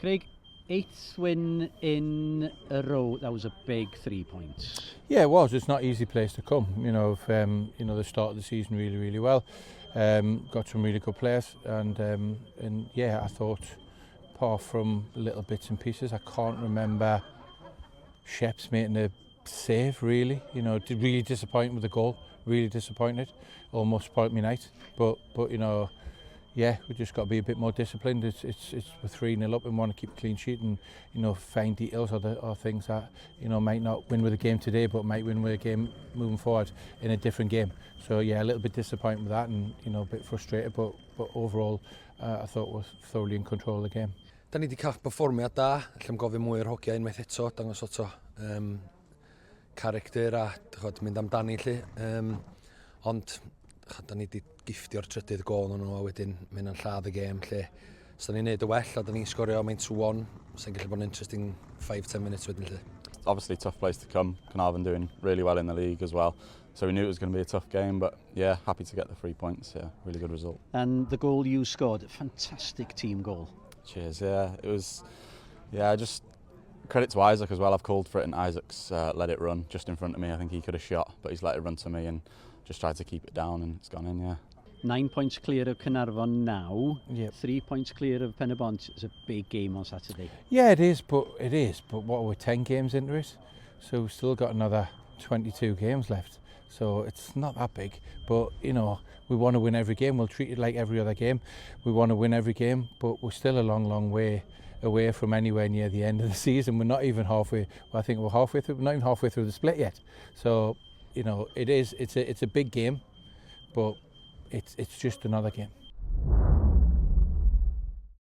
Craig, 8th win in a row. That was a big 3 points. Yeah, it was. It's not an easy place to come. The start of the season really well. Got some really good players, and yeah, I thought, apart from little bits and pieces, I can't remember Sheps making a save really. Really disappointed with the goal. Really disappointed. Almost spoilt me night. But yeah, we just got to be a bit more disciplined. It's we're 3-0 up and want to keep a clean sheet and find details or things that might not win with a game today, but might win with a game moving forward in a different game. So yeah, a little bit disappointed with that and a bit frustrated, but overall I thought we're thoroughly in control of the game. Da ni wedi cael perfformiad da, allai'm gofyn mwy o'r hogia unwaith eto, dangos lot o character a mynd amdani lle. Ond da ni wedi giftio'r trydydd gol nhw a wedyn mynd yn lladd y gêm lle. So da ni'n neud y well a da ni'n sgorio main 2-1, sy'n gallu bod yn interesting 5-10 minutes wedyn lle. Obviously tough place to come. Caernarfon doing really well in the league as well. So we knew it was going to be a tough game, but yeah, happy to get the 3 points. Yeah, really good result. And the goal you scored, a fantastic team goal. Cheers. Yeah, it was. Yeah, just credit to Isaac as well. I've called for it and Isaac's let it run just in front of me. I think he could have shot, but he's let it run to me and just tried to keep it down and it's gone in. Yeah. 9 points clear of Caernarfon now. Yep. 3 points clear of Penabont. It's a big game on Saturday. Yeah, it is. But what are we 10 games into it? So we've still got another 22 games left. So it's not that big, but we want to win every game. We'll treat it like every other game. We want to win every game, but we're still a long way away from anywhere near the end of the season. We're not even halfway. Well, I think we're halfway through. We're not even halfway through the split yet. So it's a big game, but it's just another game.